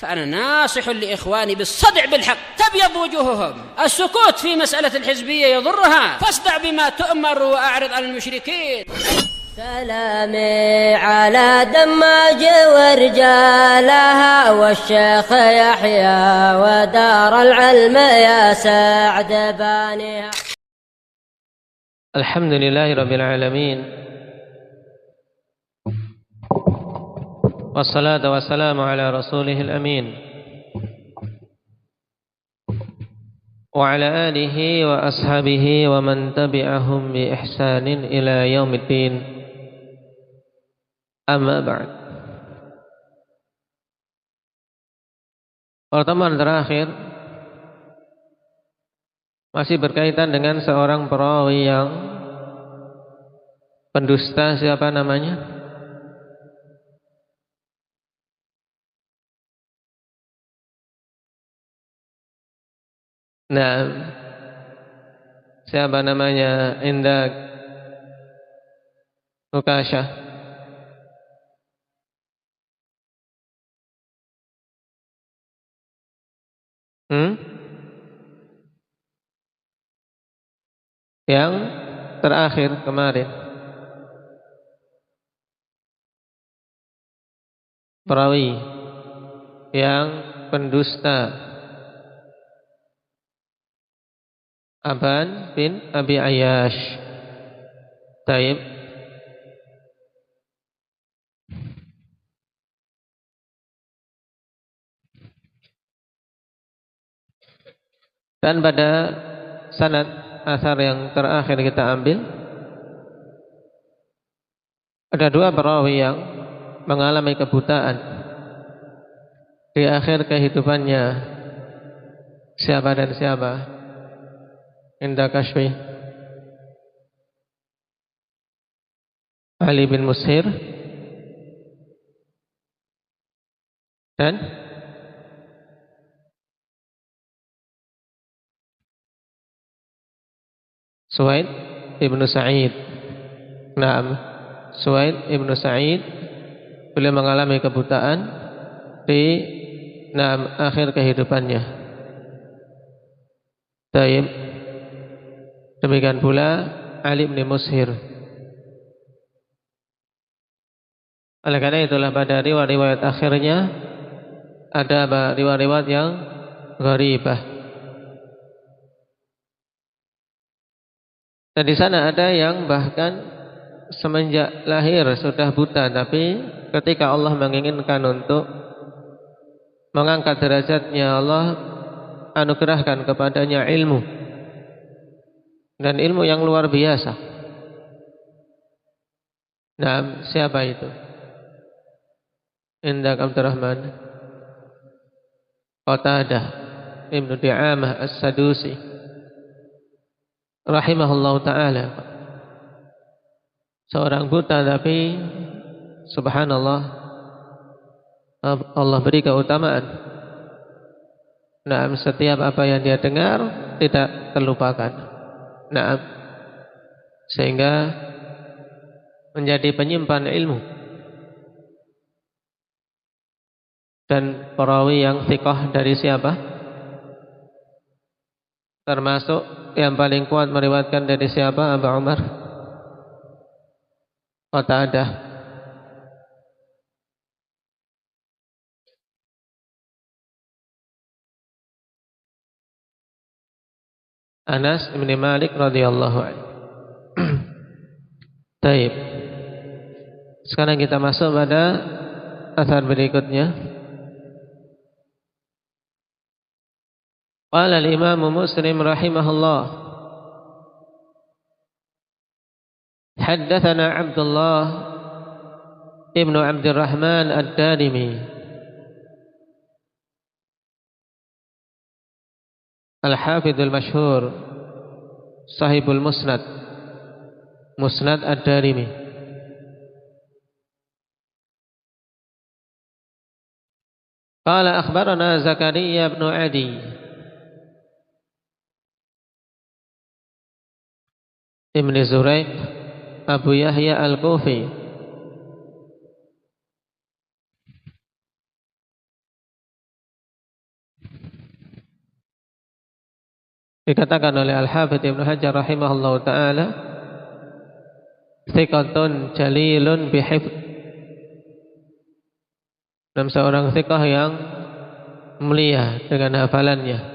فأنا ناصح لإخواني بالصدع بالحق تبيض وجوههم. السكوت في مسألة الحزبية يضرها، فاصدع بما تؤمر وأعرض عن المشركين. سلامي على دماج ورجالها والشيخ يحيى ودار العلم يا سعد بانيها. الحمد لله رب العالمين، والصلاة والسلام على رسوله الأمين وعلى آله وأصحابه ومن تبعهم بإحسان إلى يوم الدين. Amma ba'd. Pertemuan terakhir masih berkaitan dengan seorang perawi yang pendusta. Siapa namanya? Nah, siapa namanya? Indah Ukasha. Yang terakhir kemarin, perawi yang pendusta, Aban bin Abi Ayyash. Taib. Dan pada sanad asar yang terakhir kita ambil, ada dua perawi yang mengalami kebutaan di akhir kehidupannya. Siapa dan siapa? Indah Kashfi, Ali bin Mushir dan Suwaid ibnu Sa'id. Naam, Suwaid ibnu Sa'id beliau mengalami kebutaan di akhir kehidupannya. Taib. Demikian pula Ali bin Mushir. Oleh karena itulah pada riwayat-riwayat akhirnya ada riwayat-riwayat yang gharibah. Dan di sana ada yang bahkan semenjak lahir sudah buta, tapi ketika Allah menginginkan untuk mengangkat derajatnya, Allah anugerahkan kepadanya ilmu, dan ilmu yang luar biasa. Nah, siapa itu? Indah Abdurrahman Qatadah Ibnu Di'amah As-Sadusi rahimahullahu ta'ala. Seorang buta tapi subhanallah Allah beri keutamaan. Nah, setiap apa yang dia dengar tidak terlupakan. Nah, sehingga menjadi penyimpan ilmu dan perawi yang thiqah dari siapa? Termasuk yang paling kuat meriwayatkan dari siapa? Abu Umar Qatadah. Anas bin Malik radhiyallahu anhu. Taib. Sekarang kita masuk pada asar berikutnya. Qala al-Imam Muslim rahimahullah, haddatsana Abdullah ibnu Abdurrahman ad-Darimi al-Hafidh al-Mashhur sahibul Musnad, Musnad ad-Darimi. Qala akhbarana Zakaria ibn Adi Ibn Zuraiq Abu Yahya Al-Kufi Dikatakan oleh Al-Hafidz Ibnu Hajar rahimahullahu taala, thiqatun jalilun bihifdz. Dan seorang thiqah yang mulia dengan hafalannya.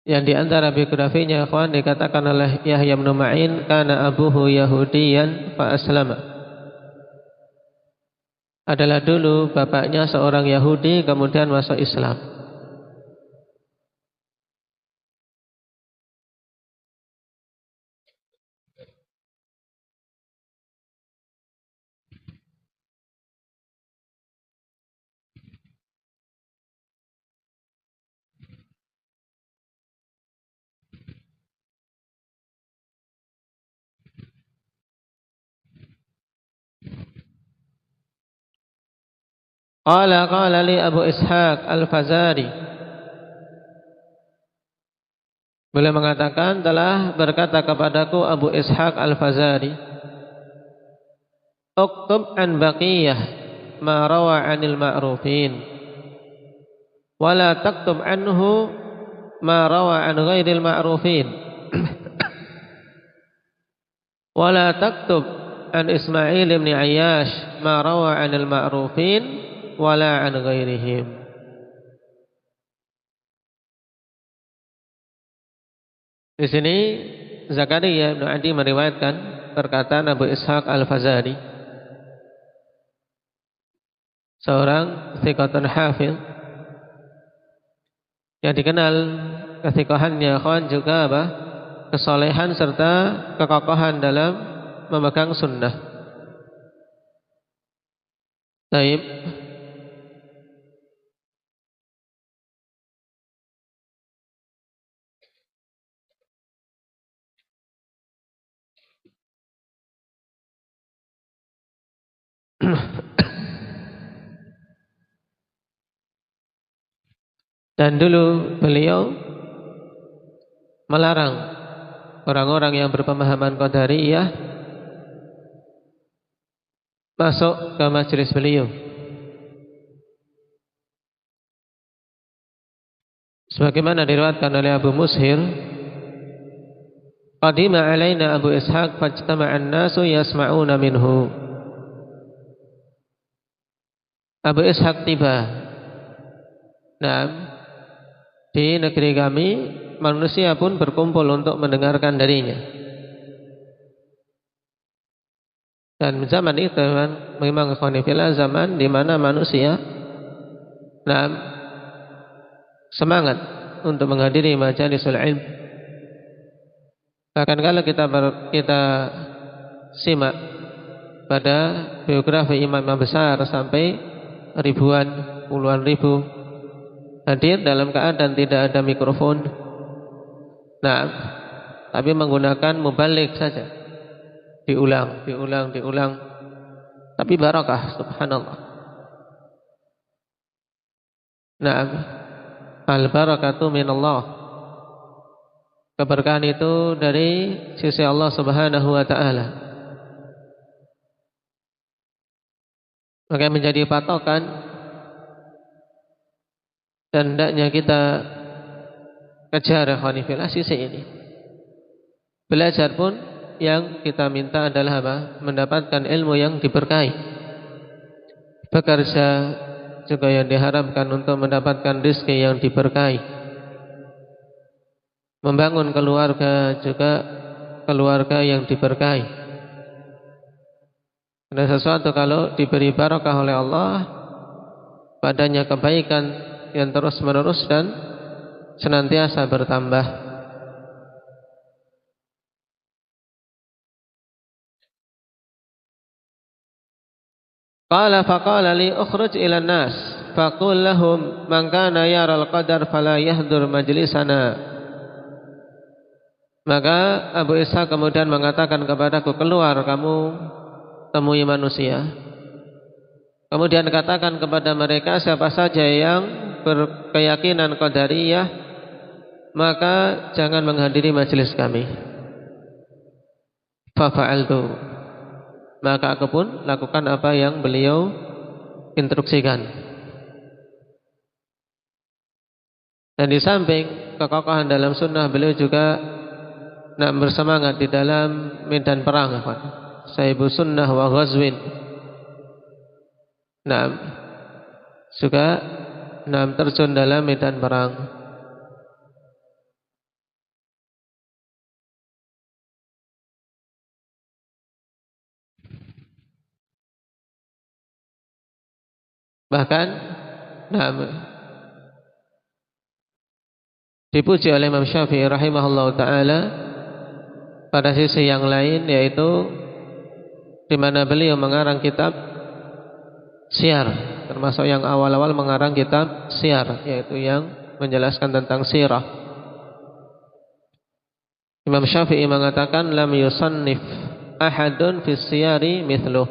Yang di antara biografinya ikhwan dikatakan oleh Yahya bin Ma'in, kana abuhu Yahudiyan fa aslama. Adalah dulu bapaknya seorang Yahudi kemudian masuk Islam. Qala li Abu Ishaq Al-Fazari. Beliau mengatakan telah berkata kepadaku Abu Ishaq Al-Fazari, uktub an baqiyah ma rawa 'anil ma'rufin wa la taktub anhu ma rawa 'an ghairil ma'rufin wa la taktub an Ismail bin Ayyash ma rawa 'anil ma'rufin wala an ghairihim. Di sini Zakaria bin Adi meriwayatkan perkataan Abu Ishaq Al-Fazari, seorang thiqatun hafidh yang dikenal kethiqahannya kawan juga kesolehan serta kekokohan dalam memegang sunnah. Taib. Dan dulu beliau melarang orang-orang yang berpemahaman Qadariyah masuk ke majelis beliau. Sebagaimana diriwayatkan oleh Abu Mushir, qadima alaina Abu Ishaq fajtama'an nasu yasma'una minhu. Abu Ishaq tiba. Di negeri kami manusia pun berkumpul untuk mendengarkan darinya. Dan zaman itu memang zaman di mana manusia semangat untuk menghadiri majalisul ilm. Bahkan kalau kita simak pada biografi imam besar sampai ribuan, puluhan ribu hadir dalam keadaan tidak ada mikrofon. Tapi menggunakan mubalik saja. Diulang. Tapi barakah, subhanallah. Al-barakatu minallah. Keberkahan itu dari sisi Allah Subhanahu wa ta'ala. Maka menjadi patokan dan hendaknya kita kejar ikhwanifillah sisi ini. Belajar pun yang kita minta adalah mendapatkan ilmu yang diberkahi. Bekerja juga yang diharapkan untuk mendapatkan rezeki yang diberkahi. Membangun keluarga juga keluarga yang diberkahi. Karena sesuatu kalau diberi barakah oleh Allah, padanya kebaikan yang terus menerus dan senantiasa bertambah. Faqala li ukhruj ila nas faqul lahum man kana yara al-qadar fala yahdur majlisana. Maka Abu Ishaq kemudian mengatakan kepadaku, keluar kamu temui manusia. Kemudian katakan kepada mereka, siapa saja yang berkeyakinan Qadariyah maka jangan menghadiri majelis kami. Fafa'altu, maka aku pun lakukan apa yang beliau instruksikan. Dan di samping kekokohan dalam sunnah, beliau juga bersemangat di dalam medan perang. Sahibu sunnah wa ghazwin. Juga terjun dalam medan perang. Bahkan dipuji oleh Imam Syafi'i rahimahullah ta'ala pada sisi yang lain, yaitu di mana beliau mengarang kitab syiar, termasuk yang awal-awal mengarang kitab syiar, yaitu yang menjelaskan tentang sirah. Imam Syafi'i mengatakan lam yusannif ahadun fis siyari mithluh.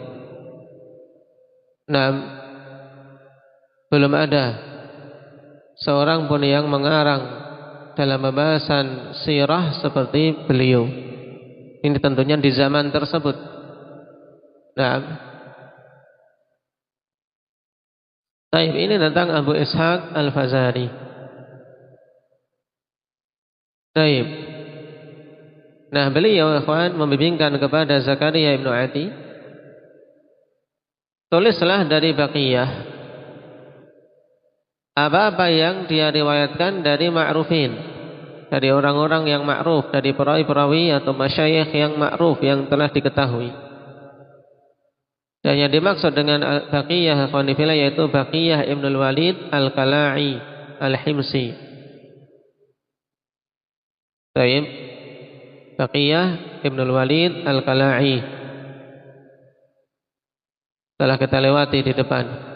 Belum ada seorang pun yang mengarang dalam pembahasan sirah seperti beliau. Ini tentunya di zaman tersebut. Taib, ini tentang Abu Ishaq Al-Fazari. Taib. Beliau ikhwan membimbingkan kepada Zakaria Ibnu Ati, tulislah dari Baqiyah apa-apa yang dia riwayatkan dari ma'rufin, dari orang-orang yang ma'ruf, dari perawi-perawi atau masyayikh yang ma'ruf, yang telah diketahui. Dan yang dimaksud dengan Baqiyah khonifillah yaitu Baqiyah Ibnul Walid Al-Kala'i Al-Himsi. Baik, Baqiyah Ibnul Walid Al-Kala'i telah kita lewati di depan.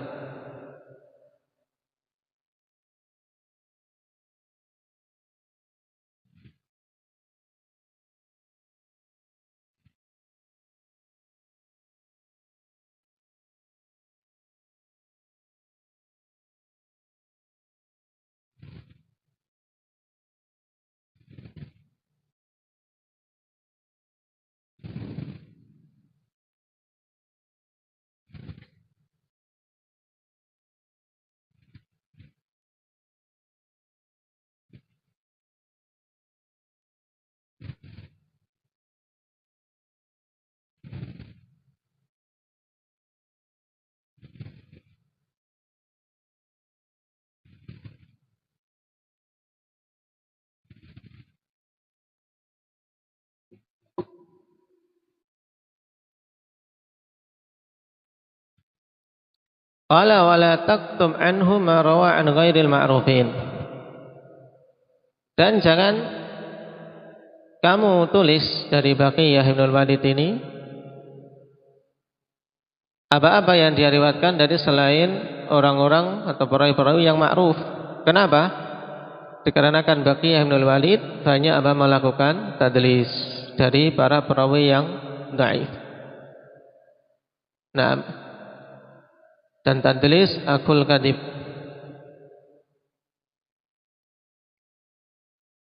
Qala wala taktum anhu ma rawa an ghairil ma'rufin. Dan jangan kamu tulis dari Baqiyah Ibnul Walid ini apa-apa yang dia riwayatkan dari selain orang-orang atau perawi-perawi yang ma'ruf. Kenapa? Dikarenakan Baqiyah Ibnul Walid banyak melakukan tadlis dari para perawi yang dhaif. Dan tadlis akul kadib.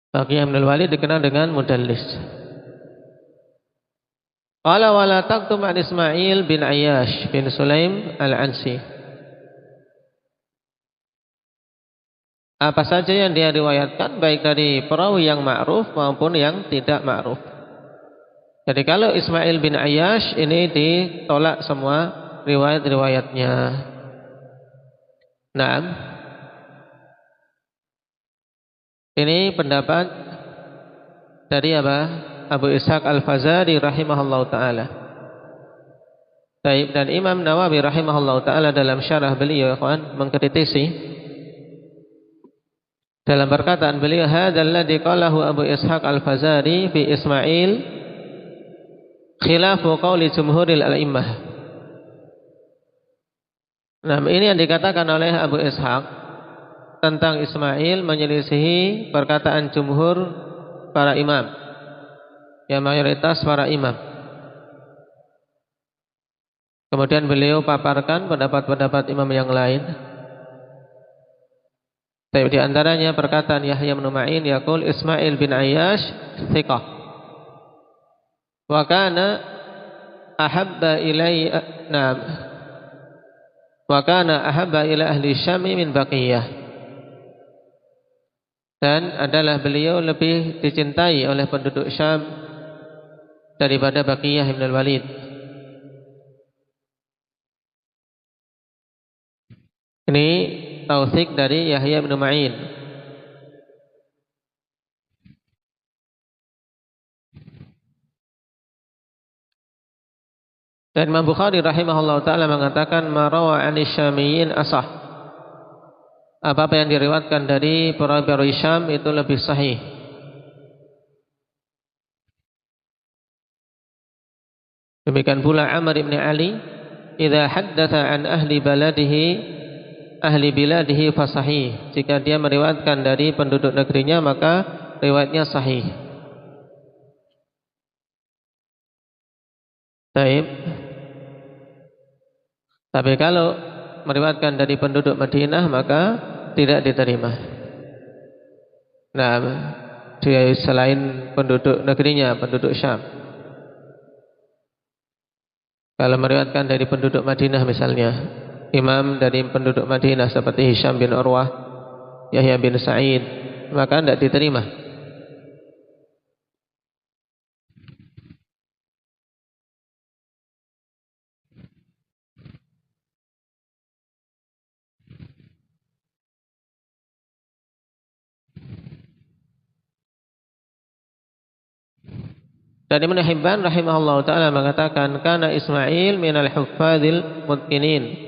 Baqiyah Ibnul Walid dikenal dengan mudallis. Qala wala taktum an Ismail bin Ayyash bin Sulaim Al-Ansi. Apa saja yang dia riwayatkan baik dari perawi yang ma'ruf maupun yang tidak ma'ruf. Jadi kalau Ismail bin Ayyash ini ditolak semua riwayat-riwayatnya. Ini pendapat dari Abu Ishaq Al-Fazari rahimahullah ta'ala. Dan Imam Nawawi rahimahullah ta'ala dalam syarah beliau mengkritisi dalam perkataan beliau, hadzal ladzi qalahu Abu Ishaq Al-Fazari fi Ismail khilafu qauli jumhuril al-immah. Ini yang dikatakan oleh Abu Ishaq tentang Ismail menyelisihi perkataan jumhur para imam, yang mayoritas para imam. Kemudian beliau paparkan pendapat-pendapat imam yang lain. Tapi di antaranya perkataan Yahya bin Ma'in yaqul Ismail bin Ayyash thiqah. Wa kana ahabba ilayya na'am. Wa kana ahabba ila ahli Syam min Baqiyah. Dan adalah beliau lebih dicintai oleh penduduk Syam daripada Baqiyah bin Al-Walid. Ini tautsik dari Yahya bin Ma'in. Dan Imam Bukhari rahimahullah ta'ala mengatakan marawa anis syamiyyin asah. Apa-apa yang diriwayatkan dari perawi Syam itu lebih sahih. Demikian pula Amr ibn Ali, idza haddatsa an ahli biladihi fasahih. Jika dia meriwayatkan dari penduduk negerinya maka riwayatnya sahih. Baik. Tapi kalau meriwayatkan dari penduduk Madinah maka tidak diterima. Nah, dia selain penduduk negerinya, penduduk Syam. Kalau meriwayatkan dari penduduk Madinah misalnya, imam dari penduduk Madinah seperti Hisham bin Urwah, Yahya bin Sa'id, maka tidak diterima. Dan Ibnu Hibban rahimahullah ta'ala mengatakan kana Ismail minal huffadil mutqinin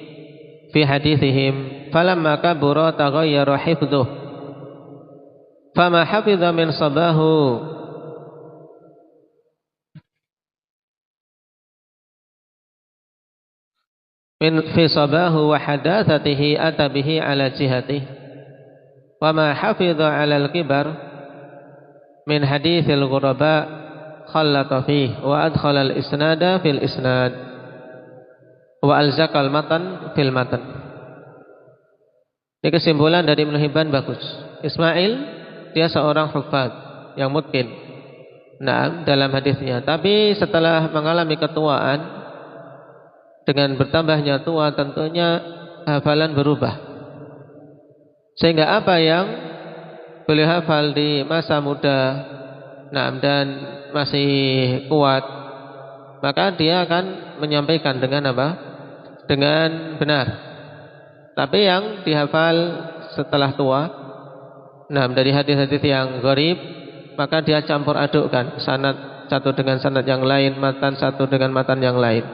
fi hadithihim falamma kabura taghayyara hifdhuh fama hafidha min sabahu min fi sabahu wa hadatsatihi atabihi ala jihatihi wama hafidha ala al-kibar min hadithil ghuraba khallata fihi wa adkhala al-isnada fil isnad wa alzaqa al-matan fil matan. Ini kesimpulan dari Ibnu Hibban bagus. Ismail dia seorang hufad yang mutqin. Nah, dalam hadisnya, tapi setelah mengalami ketuaan dengan bertambahnya tua tentunya hafalan berubah. Sehingga apa yang beliau hafal di masa muda dan masih kuat, maka dia akan menyampaikan dengan apa? Dengan benar. Tapi yang dihafal setelah tua, dari hadis-hadis yang gharib, maka dia campur adukkan sanad satu dengan sanad yang lain, matan satu dengan matan yang lain.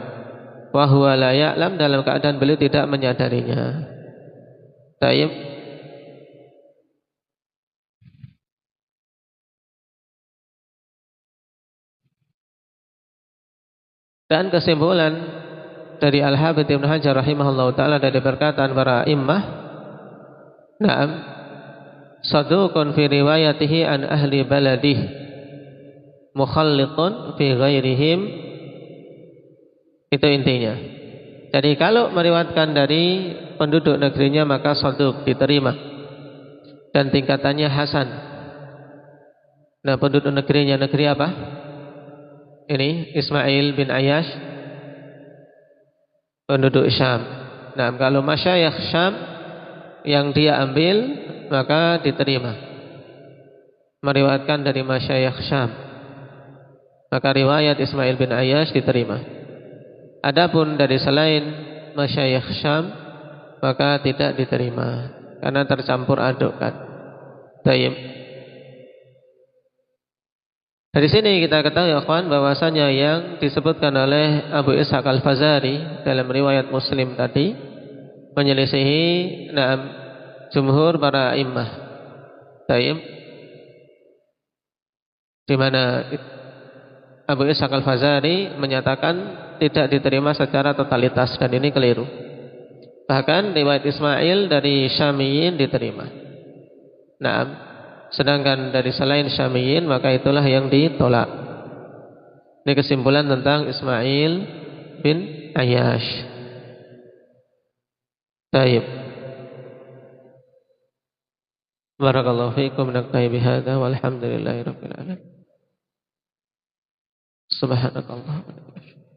Wa huwa la ya'lam, dalam keadaan beliau tidak menyadarinya. Taib. Dan kesimpulan dari Al-Hafidz Ibnu Hajar rahimahullah ta'ala dari perkataan para immah, na'am, saduqun fi riwayatihi an ahli baladih mukhallitun fi ghairihim, itu intinya. Jadi kalau meriwayatkan dari penduduk negerinya maka saduq, diterima, dan tingkatannya hasan. Nah, penduduk negerinya negeri apa? Ini Ismail bin Ayyash, penduduk Syam. Nah, kalau masyayikh Syam yang dia ambil maka diterima, meriwayatkan dari masyayikh Syam, maka riwayat Ismail bin Ayyash diterima. Adapun dari selain masyayikh Syam maka tidak diterima karena tercampur adukkan. Tayyib. Dari sini kita ketahui akhwan bahwasanya yang disebutkan oleh Abu Ishaq Al-Fazari dalam riwayat Muslim tadi menyelisihi jumhur para immah. Tayyib. Di mana Abu Ishaq Al-Fazari menyatakan tidak diterima secara totalitas, dan ini keliru. Bahkan riwayat Ismail dari Syamiyin diterima. Sedangkan dari selain Syamiyin maka itulah yang ditolak. Ini kesimpulan tentang Ismail bin Ayyash. Taib. Barakallahu fiikum, naktafi bihadza walhamdulillahi rabbil alamin. Subhanakallahumma wa bihamdika.